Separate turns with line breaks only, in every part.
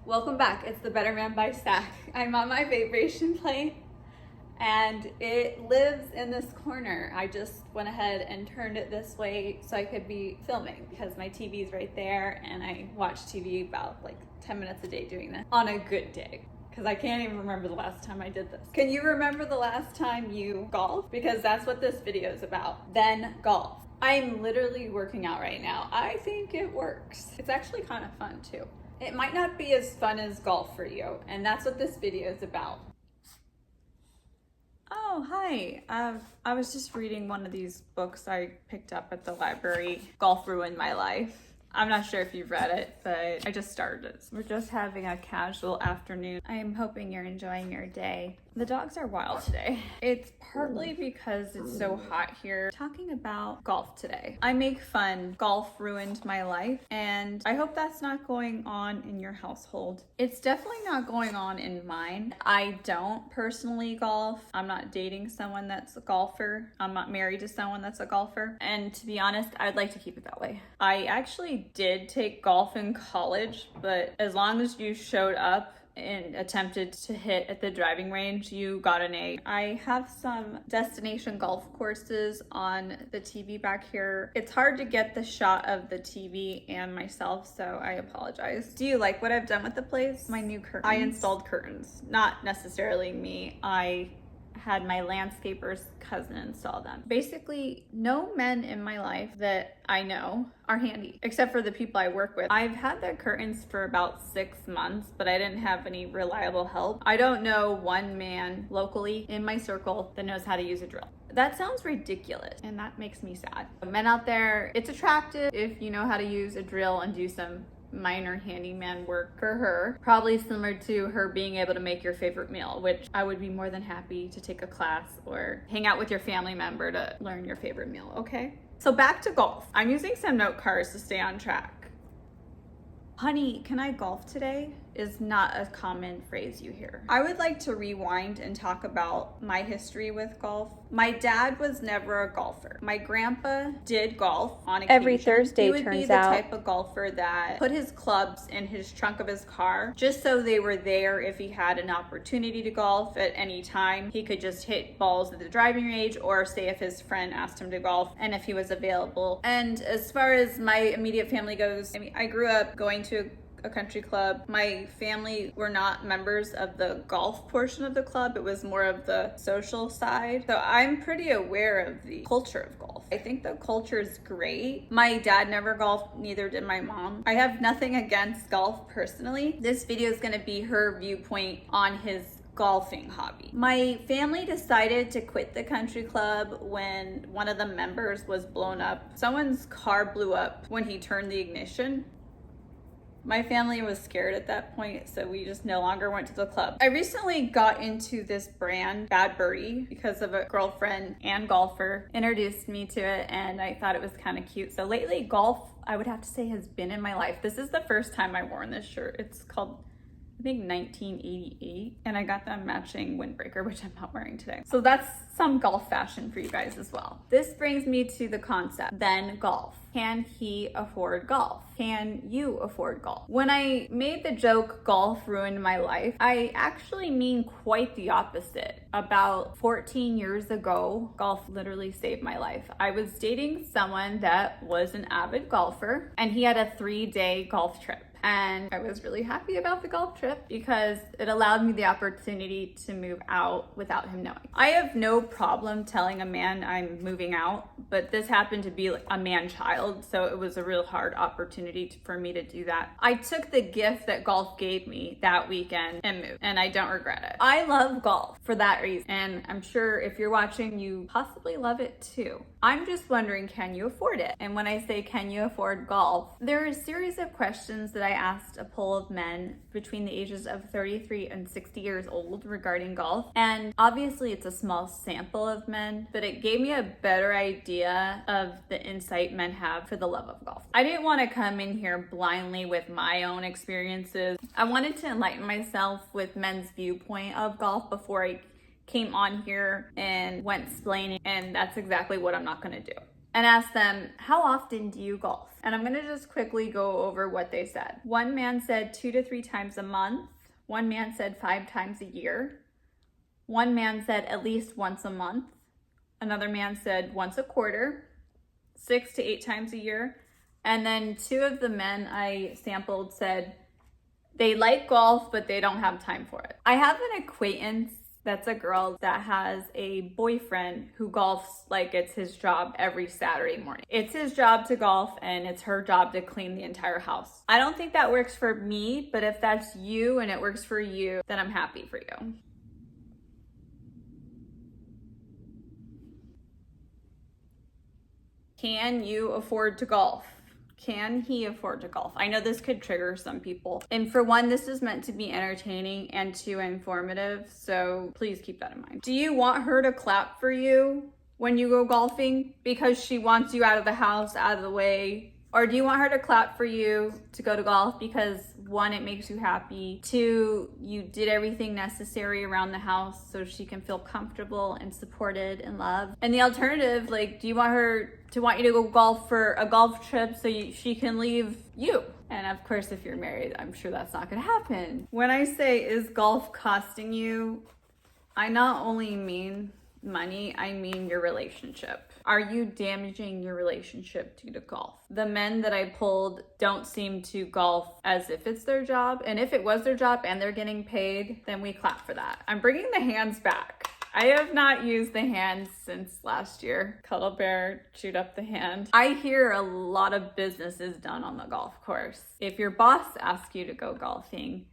Welcome back. It's the Better Man by S.A.K. I'm on my vibration plate and it lives in this corner. I just went ahead and turned it this way so I could be filming because my TV's right there and I watch TV about like 10 minutes a day doing this on a good day. Because I can't even remember the last time I did this. Can you remember the last time you golfed? Because that's what this video is about. Then golf. I'm literally working out right now. I think it works. It's actually kind of fun too. It might not be as fun as golf for you, and that's what this video is about. Oh, hi. I was just reading one of these books I picked up at the library. Golf Ruined My Life. I'm not sure if you've read it, but I just started it. We're just having a casual afternoon. I am hoping you're enjoying your day. The dogs are wild today. It's partly because it's so hot here. Talking about golf today. I make fun, golf ruined my life, and I hope that's not going on in your household. It's definitely not going on in mine. I don't personally golf. I'm not dating someone that's a golfer. I'm not married to someone that's a golfer. And to be honest, I'd like to keep it that way. I actually did take golf in college, but as long as you showed up and attempted to hit at the driving range, you got an A. I have some destination golf courses on the TV back here. It's hard to get the shot of the TV and myself, so I apologize. Do you like what I've done with the place? My new curtains. I installed curtains, not necessarily me. I had my landscaper's cousin install them. Basically, no men in my life that I know are handy, except for the people I work with. I've had the curtains for about 6 months, but I didn't have any reliable help. I don't know one man locally in my circle that knows how to use a drill. That sounds ridiculous, and that makes me sad. Men out there, it's attractive if you know how to use a drill and do some minor handyman work for her, probably similar to her being able to make your favorite meal, which I would be more than happy to take a class or hang out with your family member to learn your favorite meal, okay? So back to golf. I'm using some note cards to stay on track. Honey, can I golf today? Is not a common phrase you hear. I would like to rewind and talk about my history with golf. My dad was never a golfer. My grandpa did golf on occasion.
Every Thursday,
he would
turns
be the
out.
type of golfer that put his clubs in his trunk of his car just so they were there if he had an opportunity to golf at any time. He could just hit balls at the driving range, or say if his friend asked him to golf and if he was available. And as far as my immediate family goes, I mean, I grew up going to a country club. My family were not members of the golf portion of the club. It was more of the social side. So I'm pretty aware of the culture of golf. I think the culture is great. My dad never golfed, neither did my mom. I have nothing against golf personally. This video is gonna be her viewpoint on his golfing hobby. My family decided to quit the country club when one of the members was blown up. Someone's car blew up when he turned the ignition. My family was scared at that point, so we just no longer went to the club. I recently got into this brand, Bad Birdie, because of a girlfriend and golfer introduced me to it, and I thought it was kind of cute. So lately, golf, I would have to say, has been in my life. This is the first time I've worn this shirt. It's called, I think, 1988, and I got that matching windbreaker, which I'm not wearing today. So that's some golf fashion for you guys as well. This brings me to the concept, then golf. Can he afford golf? Can you afford golf? When I made the joke, golf ruined my life, I actually mean quite the opposite. About 14 years ago, golf literally saved my life. I was dating someone that was an avid golfer, and he had a 3-day golf trip. And I was really happy about the golf trip because it allowed me the opportunity to move out without him knowing. I have no problem telling a man I'm moving out, but this happened to be like a man-child, so it was a real hard opportunity for me to do that. I took the gift that golf gave me that weekend and moved, and I don't regret it. I love golf for that reason, and I'm sure if you're watching, you possibly love it too. I'm just wondering, can you afford it? And when I say, can you afford golf, there are a series of questions that I asked a poll of men between the ages of 33 and 60 years old regarding golf. And obviously it's a small sample of men, but it gave me a better idea of the insight men have for the love of golf. I didn't want to come in here blindly with my own experiences. I wanted to enlighten myself with men's viewpoint of golf before I came on here and went explaining, and that's exactly what I'm not going to do. and asked them, how often do you golf? And I'm gonna just quickly go over what they said. One man said 2 to 3 times a month. One man said 5 times a year. One man said at least once a month. Another man said once a quarter, 6 to 8 times a year. And then 2 of the men I sampled said they like golf, but they don't have time for it. I have an acquaintance that's a girl that has a boyfriend who golfs like it's his job every Saturday morning. It's his job to golf and it's her job to clean the entire house. I don't think that works for me, but if that's you and it works for you, then I'm happy for you. Can you afford to golf? Can he afford to golf? I know this could trigger some people. And for one, this is meant to be entertaining and too informative, so please keep that in mind. Do you want her to clap for you when you go golfing because she wants you out of the house, out of the way? Or do you want her to clap for you to go to golf because 1, it makes you happy, 2, you did everything necessary around the house so she can feel comfortable and supported and loved? And the alternative, like, do you want her to want you to go golf for a golf trip so she can leave you? And of course, if you're married, I'm sure that's not gonna happen. When I say, is golf costing you, I not only mean money, I mean your relationship. Are you damaging your relationship due to golf? The men that I pulled don't seem to golf as if it's their job. And if it was their job and they're getting paid, then we clap for that. I'm bringing the hands back. I have not used the hands since last year. Cuddle Bear chewed up the hand. I hear a lot of business is done on the golf course. If your boss asks you to go golfing,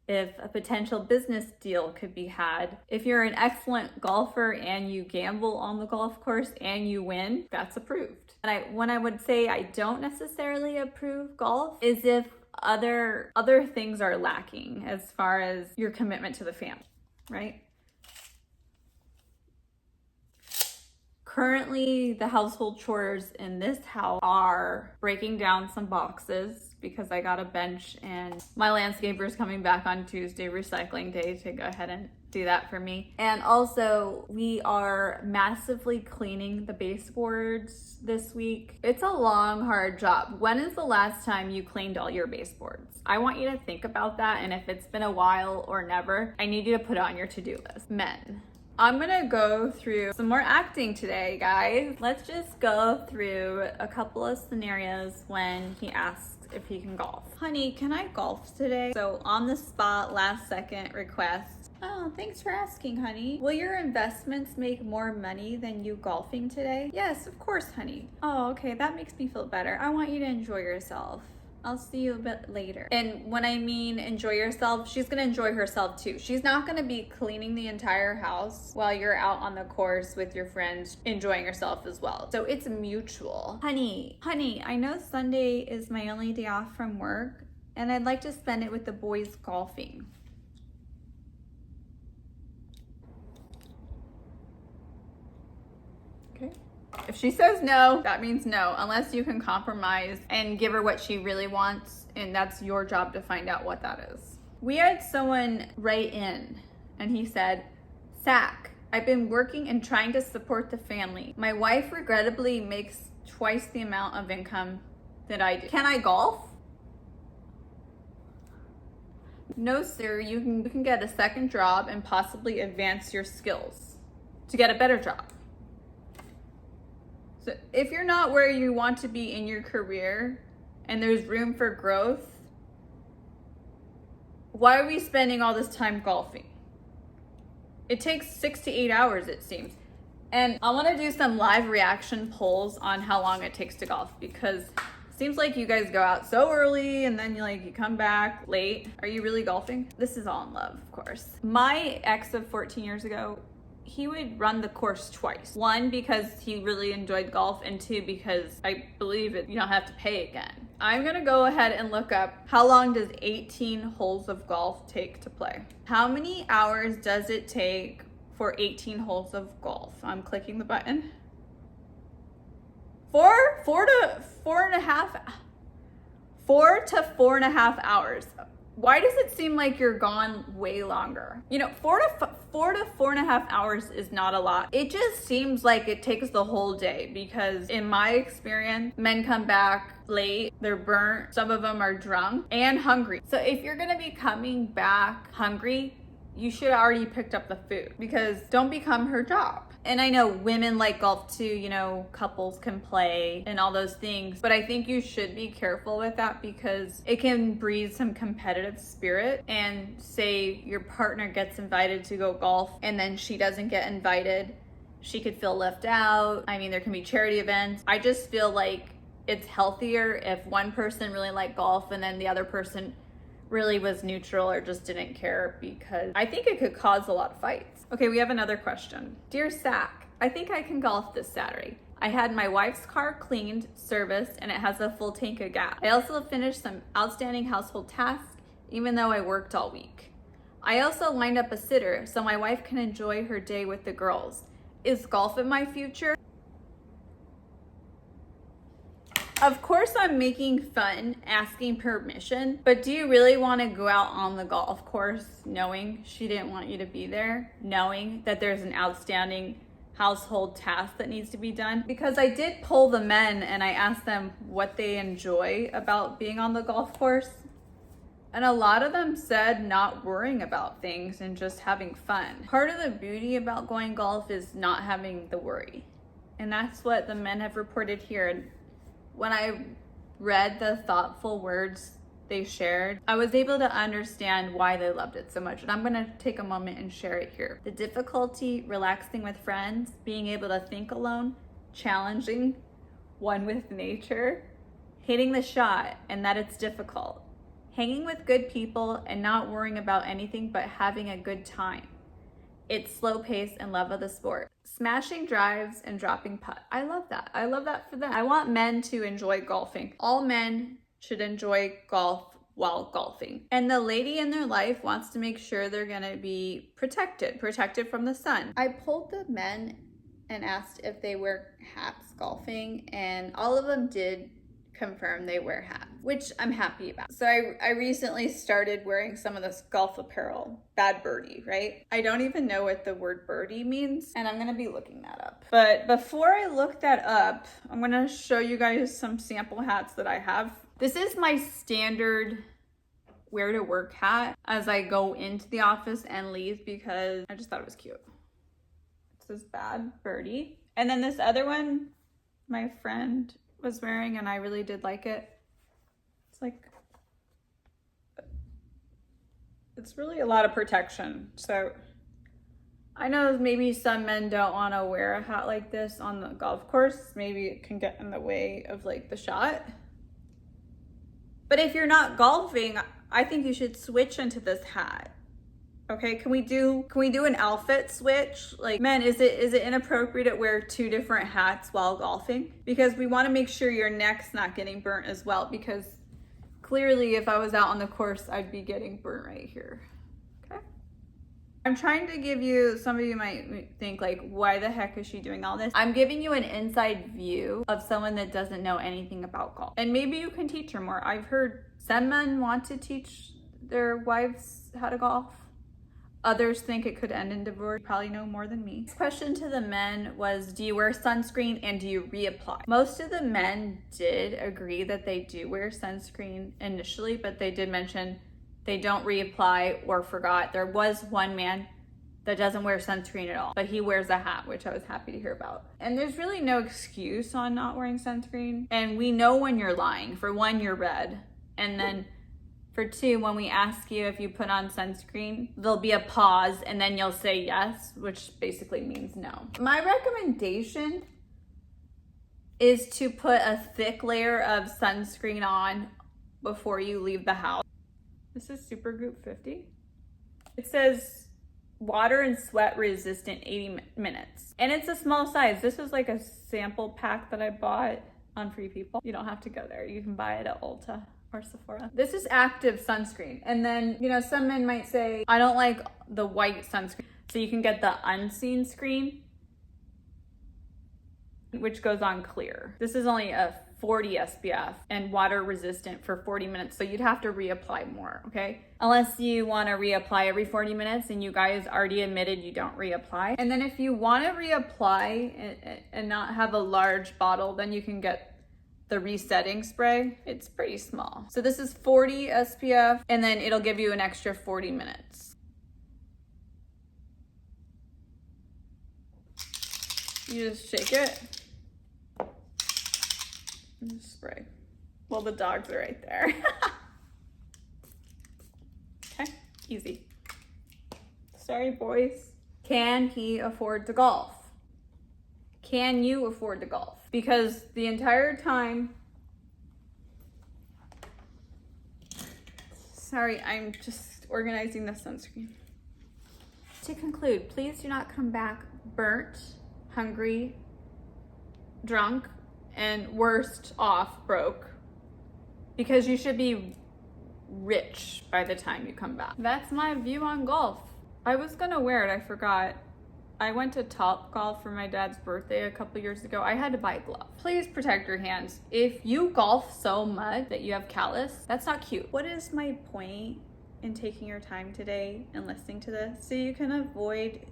if a potential business deal could be had, if you're an excellent golfer and you gamble on the golf course and you win, that's approved. And when I would say I don't necessarily approve golf is if other things are lacking as far as your commitment to the family, right? Currently, the household chores in this house are breaking down some boxes because I got a bench and my landscaper is coming back on Tuesday, recycling day, to go ahead and do that for me. And also, we are massively cleaning the baseboards this week. It's a long, hard job. When is the last time you cleaned all your baseboards? I want you to think about that, and if it's been a while or never, I need you to put it on your to-do list. Men, I'm gonna go through some more acting today, guys. Let's just go through a couple of scenarios when he asked if he can golf. Honey, can I golf today? So on the spot, last second request. Oh, thanks for asking, honey. Will your investments make more money than you golfing today? Yes, of course, honey. Oh, okay, that makes me feel better. I want you to enjoy yourself. I'll see you a bit later. And when I mean enjoy yourself, she's gonna enjoy herself too. She's not gonna be cleaning the entire house while you're out on the course with your friends enjoying yourself as well. So it's mutual. Honey, I know Sunday is my only day off from work and I'd like to spend it with the boys golfing. Okay. If she says no, that means no, unless you can compromise and give her what she really wants, and that's your job to find out what that is. We had someone write in, and he said, S.A.K, I've been working and trying to support the family. My wife regrettably makes twice the amount of income that I do. Can I golf? No, sir, you can get a second job and possibly advance your skills to get a better job. So if you're not where you want to be in your career and there's room for growth, why are we spending all this time golfing? It takes 6 to 8 hours, it seems. And I want to do some live reaction polls on how long it takes to golf, because it seems like you guys go out so early and then you come back late. Are you really golfing? This is all in love, of course. My ex of 14 years ago, he would run the course twice. 1, because he really enjoyed golf, and 2, because I believe you don't have to pay again. I'm gonna go ahead and look up how long does 18 holes of golf take to play. How many hours does it take for 18 holes of golf? I'm clicking the button. 4 to 4.5 hours. Why does it seem like you're gone way longer? You know, 4 to 4.5 hours is not a lot. It just seems like it takes the whole day, because in my experience, men come back late, they're burnt, some of them are drunk and hungry. So if you're gonna be coming back hungry, you should have already picked up the food, because don't become her job. And I know women like golf too, you know, couples can play and all those things, but I think you should be careful with that, because it can breed some competitive spirit. And say your partner gets invited to go golf and then she doesn't get invited, she could feel left out. I mean, there can be charity events. I just feel like it's healthier if one person really liked golf and then the other person really was neutral or just didn't care, because I think it could cause a lot of fights. Okay, we have another question. Dear S.A.K, I think I can golf this Saturday. I had my wife's car cleaned, serviced, and it has a full tank of gas. I also finished some outstanding household tasks, even though I worked all week. I also lined up a sitter so my wife can enjoy her day with the girls. Is golf in my future? Of course I'm making fun, asking permission, but do you really want to go out on the golf course knowing she didn't want you to be there, knowing that there's an outstanding household task that needs to be done? Because I did poll the men and I asked them what they enjoy about being on the golf course. And a lot of them said not worrying about things and just having fun. Part of the beauty about going golf is not having the worry. And that's what the men have reported here. When I read the thoughtful words they shared, I was able to understand why they loved it so much. And I'm gonna take a moment and share it here. The difficulty relaxing with friends, being able to think alone, challenging, one with nature, hitting the shot and that it's difficult, hanging with good people and not worrying about anything but having a good time. It's slow pace and love of the sport. Smashing drives and dropping putt. I love that. I love that for them. I want men to enjoy golfing. All men should enjoy golf while golfing. And the lady in their life wants to make sure they're gonna be protected from the sun. I polled the men and asked if they wear hats golfing, and all of them did confirm they wear hats, which I'm happy about. So I recently started wearing some of this golf apparel, Bad Birdie, right? I don't even know what the word birdie means, and I'm gonna be looking that up. But before I look that up, I'm gonna show you guys some sample hats that I have. This is my standard wear to work hat as I go into the office and leave, because I just thought it was cute. This is Bad Birdie. And then this other one, my friend was wearing, and I really did like it. It's really a lot of protection. So I know maybe some men don't want to wear a hat like this on the golf course. Maybe it can get in the way of like the shot. But if you're not golfing, I think you should switch into this hat. Okay, can we do an outfit switch? Like, men, is it inappropriate to wear two different hats while golfing? Because we want to make sure your neck's not getting burnt as well, because clearly if I was out on the course, I'd be getting burnt right here. Okay. I'm trying to give you, some of you might think like, why the heck is she doing all this? I'm giving you an inside view of someone that doesn't know anything about golf. And maybe you can teach her more. I've heard some men want to teach their wives how to golf. Others think it could end in divorce. You probably know more than me. Next question to the men was, do you wear sunscreen and do you reapply? Most of the men did agree that they do wear sunscreen initially, but they did mention they don't reapply or forgot. There was one man that doesn't wear sunscreen at all, but he wears a hat, which I was happy to hear about. And there's really no excuse on not wearing sunscreen. And we know when you're lying. For one, you're red. And then for two, when we ask you if you put on sunscreen, there'll be a pause and then you'll say yes, which basically means no. My recommendation is to put a thick layer of sunscreen on before you leave the house. This is Supergoop 50. It says water and sweat resistant 80 minutes. And it's a small size. This is like a sample pack that I bought on Free People. You don't have to go there. You can buy it at Ulta or Sephora. This is active sunscreen. And then, you know, some men might say, I don't like the white sunscreen. So you can get the unseen screen, which goes on clear. This is only a 40 SPF and water resistant for 40 minutes. So you'd have to reapply more, okay? Unless you want to reapply every 40 minutes, and you guys already admitted you don't reapply. And then if you want to reapply and not have a large bottle, then you can get the resetting spray. It's pretty small. So this is 40 SPF, and then it'll give you an extra 40 minutes. You just shake it and just spray. Well, the dogs are right there. Okay, easy. Sorry, boys. Can he afford to golf? Can you afford to golf? Because the entire time, sorry, I'm just organizing the sunscreen. To conclude, please do not come back burnt, hungry, drunk, and worst off, broke, because you should be rich by the time you come back. That's my view on golf. I was gonna wear it, I forgot. I went to Top Golf for my dad's birthday a couple years ago. I had to buy gloves. Please protect your hands. If you golf so much that you have callus, that's not cute. What is my point in taking your time today and listening to this? So you can avoid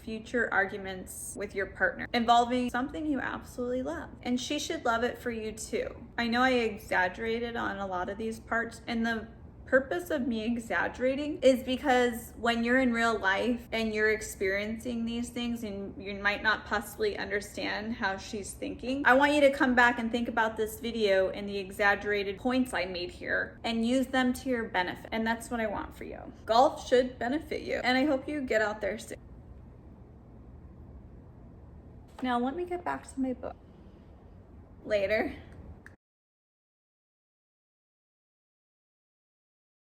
future arguments with your partner involving something you absolutely love. And she should love it for you too. I know I exaggerated on a lot of these parts, and the purpose of me exaggerating is because when you're in real life and you're experiencing these things and you might not possibly understand how she's thinking, I want you to come back and think about this video and the exaggerated points I made here and use them to your benefit. And that's what I want for you. Golf should benefit you, and I hope you get out there soon. Now let me get back to my book. Later.